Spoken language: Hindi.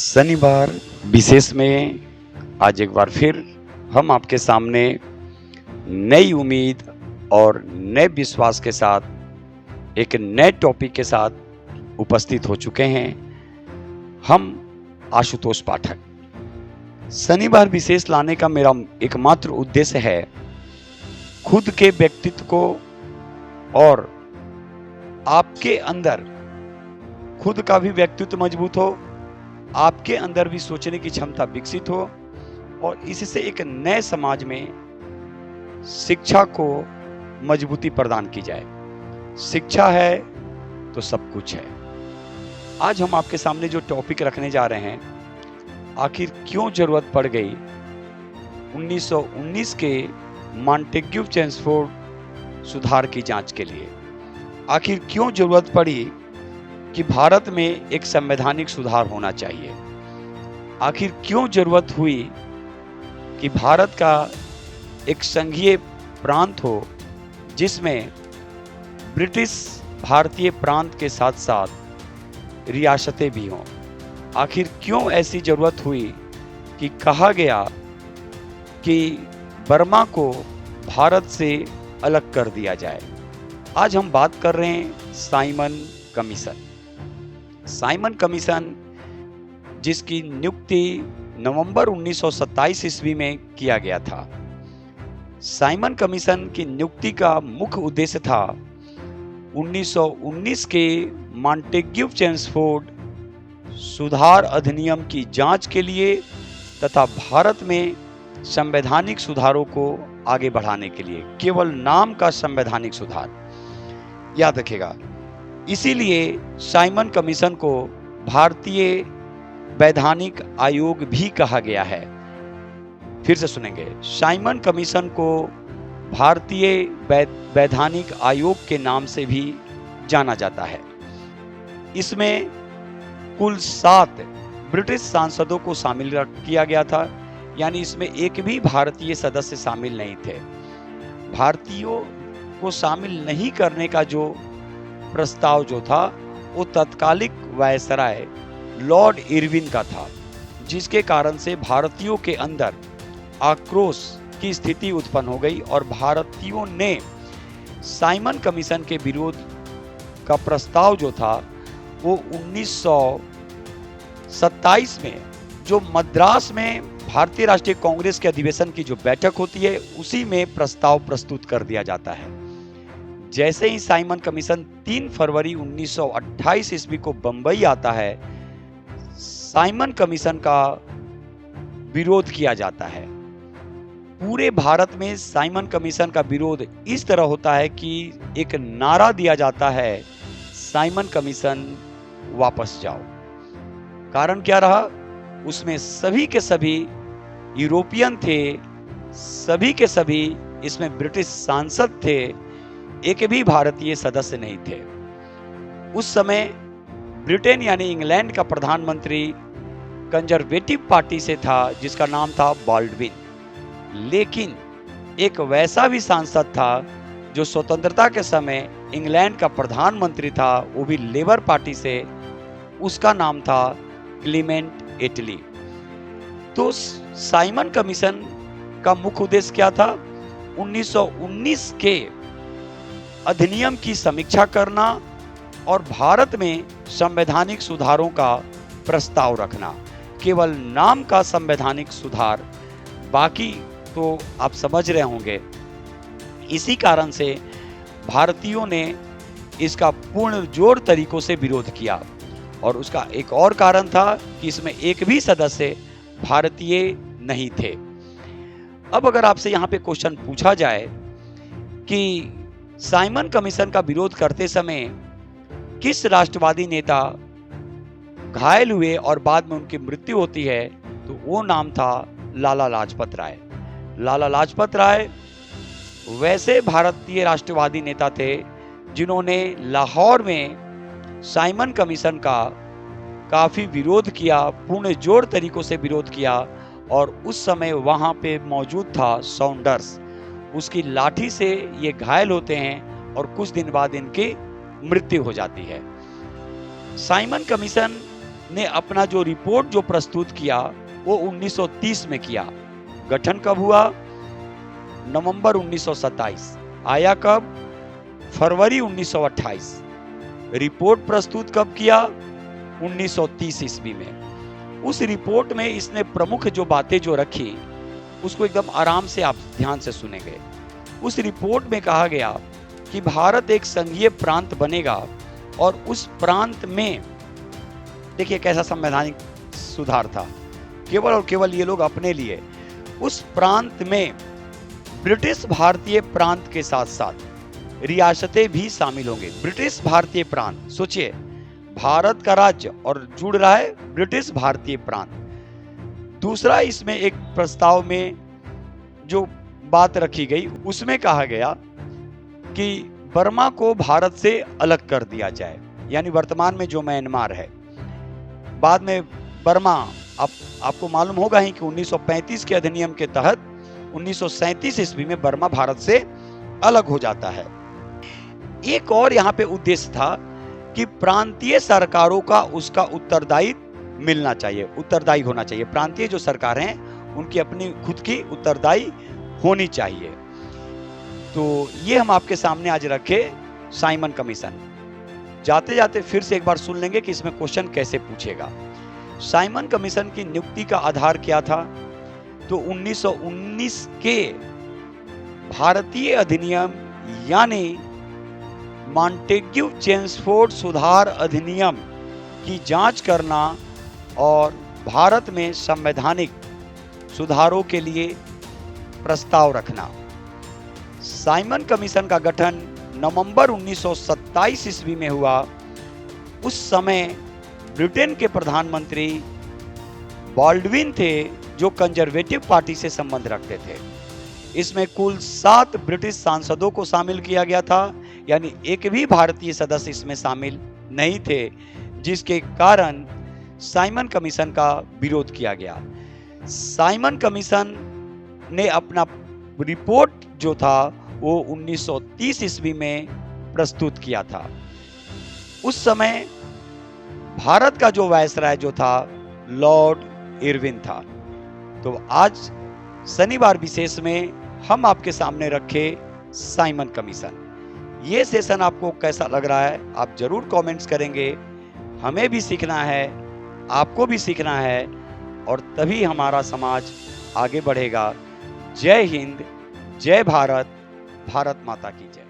शनिवार विशेष में आज एक बार फिर हम आपके सामने नई उम्मीद और नए विश्वास के साथ एक नए टॉपिक के साथ उपस्थित हो चुके हैं। हम आशुतोष पाठक। शनिवार विशेष लाने का मेरा एकमात्र उद्देश्य है खुद के व्यक्तित्व को और आपके अंदर खुद का भी व्यक्तित्व मजबूत हो, आपके अंदर भी सोचने की क्षमता विकसित हो और इससे एक नए समाज में शिक्षा को मजबूती प्रदान की जाए। शिक्षा है तो सब कुछ है। आज हम आपके सामने जो टॉपिक रखने जा रहे हैं, आखिर क्यों जरूरत पड़ गई 1919 के मॉन्टेग्यू चेम्सफोर्ड सुधार की जांच के लिए। आखिर क्यों जरूरत पड़ी कि भारत में एक संवैधानिक सुधार होना चाहिए। आखिर क्यों जरूरत हुई कि भारत का एक संघीय प्रांत हो जिसमें ब्रिटिश भारतीय प्रांत के साथ साथ रियासतें भी हों। आखिर क्यों ऐसी जरूरत हुई कि कहा गया कि बर्मा को भारत से अलग कर दिया जाए। आज हम बात कर रहे हैं साइमन कमीशन। साइमन कमीशन जिसकी नियुक्ति नवंबर 1927 ईस्वी में किया गया था। साइमन कमीशन की नियुक्ति का मुख्य उद्देश्य था 1919 के मॉन्टेग्यू चेम्सफोर्ड सुधार अधिनियम की जांच के लिए तथा भारत में संवैधानिक सुधारों को आगे बढ़ाने के लिए। केवल नाम का संवैधानिक सुधार, याद रखेगा। इसीलिए साइमन कमीशन को भारतीय वैधानिक आयोग भी कहा गया है। फिर से सुनेंगे, साइमन कमीशन को भारतीय वैधानिक आयोग के नाम से भी जाना जाता है। इसमें कुल 7 ब्रिटिश सांसदों को शामिल किया गया था, यानी इसमें एक भी भारतीय सदस्य शामिल नहीं थे। भारतीयों को शामिल नहीं करने का जो प्रस्ताव जो था वो तत्कालिक वायसराय लॉर्ड इरविन का था, जिसके कारण से भारतीयों के अंदर आक्रोश की स्थिति उत्पन्न हो गई और भारतीयों ने साइमन कमीशन के विरोध का प्रस्ताव जो था वो 1927 में जो मद्रास में भारतीय राष्ट्रीय कांग्रेस के अधिवेशन की जो बैठक होती है उसी में प्रस्ताव प्रस्तुत कर दिया जाता है। जैसे ही साइमन कमीशन 3 फरवरी 1928 ईस्वी को बंबई आता है, साइमन कमीशन का विरोध किया जाता है। पूरे भारत में साइमन कमीशन का विरोध इस तरह होता है कि एक नारा दिया जाता है, साइमन कमीशन वापस जाओ। कारण क्या रहा? उसमें सभी के सभी यूरोपियन थे, सभी के सभी इसमें ब्रिटिश सांसद थे, एक भी भारतीय सदस्य नहीं थे। उस समय ब्रिटेन यानी इंग्लैंड का प्रधानमंत्री कंजर्वेटिव पार्टी से था जिसका नाम था बाल्डविन। लेकिन एक वैसा भी सांसद था जो स्वतंत्रता के समय इंग्लैंड का प्रधानमंत्री था, वो भी लेबर पार्टी से, उसका नाम था क्लीमेंट एटली। तो साइमन कमीशन का मुख्य उद्देश्य क्या था? 1919 के अधिनियम की समीक्षा करना और भारत में संवैधानिक सुधारों का प्रस्ताव रखना। केवल नाम का संवैधानिक सुधार, बाकी तो आप समझ रहे होंगे। इसी कारण से भारतीयों ने इसका पूर्ण जोर तरीकों से विरोध किया और उसका एक और कारण था कि इसमें एक भी सदस्य भारतीय नहीं थे। अब अगर आपसे यहाँ पे क्वेश्चन पूछा जाए कि साइमन कमीशन का विरोध करते समय किस राष्ट्रवादी नेता घायल हुए और बाद में उनकी मृत्यु होती है, तो वो नाम था लाला लाजपत राय। लाला लाजपत राय वैसे भारतीय राष्ट्रवादी नेता थे जिन्होंने लाहौर में साइमन कमीशन का काफी विरोध किया, पूर्ण जोर तरीकों से विरोध किया। और उस समय वहां पे मौजूद था सॉन्डर्स, उसकी लाठी से ये घायल होते हैं और कुछ दिन बाद इनकी मृत्यु हो जाती है। साइमन कमीशन ने अपना जो रिपोर्ट जो प्रस्तुत किया वो 1930 में किया। गठन कब हुआ? नवंबर 1927। आया कब? फरवरी 1928। रिपोर्ट प्रस्तुत कब किया? 1930 ईस्वी में। उस रिपोर्ट में इसने प्रमुख जो बातें जो रखी उसको एकदम आराम से आप ध्यान से सुनेंगे। उस रिपोर्ट में कहा गया कि भारत एक संघीय प्रांत बनेगा और उस प्रांत में, देखिए कैसा संवैधानिक सुधार था, केवल और केवल ये लोग अपने लिए, उस प्रांत में ब्रिटिश भारतीय प्रांत के साथ साथ रियासतें भी शामिल होंगे। ब्रिटिश भारतीय प्रांत, सोचिए भारत का राज्य और जुड़ रहा है ब्रिटिश भारतीय प्रांत। दूसरा, इसमें एक प्रस्ताव में जो बात रखी गई उसमें कहा गया कि बर्मा को भारत से अलग कर दिया जाए, यानी वर्तमान में जो म्यांमार है। बाद में बर्मा, आपको मालूम होगा ही कि 1935 के अधिनियम के तहत 1937 ईस्वी में बर्मा भारत से अलग हो जाता है। एक और यहाँ पे उद्देश्य था कि प्रांतीय सरकारों का उसका उत्तरदायित्व मिलना चाहिए, उत्तरदायी होना चाहिए। प्रांतीय जो सरकार हैं उनकी अपनी खुद की उत्तरदायी होनी चाहिए। तो ये हम आपके सामने आज रखे साइमन कमीशन। जाते जाते फिर से एक बार सुन लेंगे कि इसमें क्वेश्चन कैसे पूछेगा। साइमन कमीशन की नियुक्ति का आधार क्या था? तो 1919 के भारतीय अधिनियम यानी मॉन्टेग्यू चेम्सफोर्ड सुधार अधिनियम की जांच करना और भारत में संवैधानिक सुधारों के लिए प्रस्ताव रखना। साइमन कमीशन का गठन नवंबर 1927 ईस्वी में हुआ। उस समय ब्रिटेन के प्रधानमंत्री बॉल्डविन थे जो कंजर्वेटिव पार्टी से संबंध रखते थे। इसमें कुल 7 ब्रिटिश सांसदों को शामिल किया गया था, यानी एक भी भारतीय सदस्य इसमें शामिल नहीं थे, जिसके कारण साइमन कमीशन का विरोध किया गया। साइमन कमीशन ने अपना रिपोर्ट जो था वो 1930 ईस्वी में प्रस्तुत किया था। उस समय भारत का जो वायसराय जो था लॉर्ड इरविन था। तो आज शनिवार विशेष में हम आपके सामने रखे साइमन कमीशन। ये सेशन आपको कैसा लग रहा है आप जरूर कमेंट्स करेंगे। हमें भी सीखना है, आपको भी सीखना है, और तभी हमारा समाज आगे बढ़ेगा। जय हिंद, जय भारत, भारत माता की जय।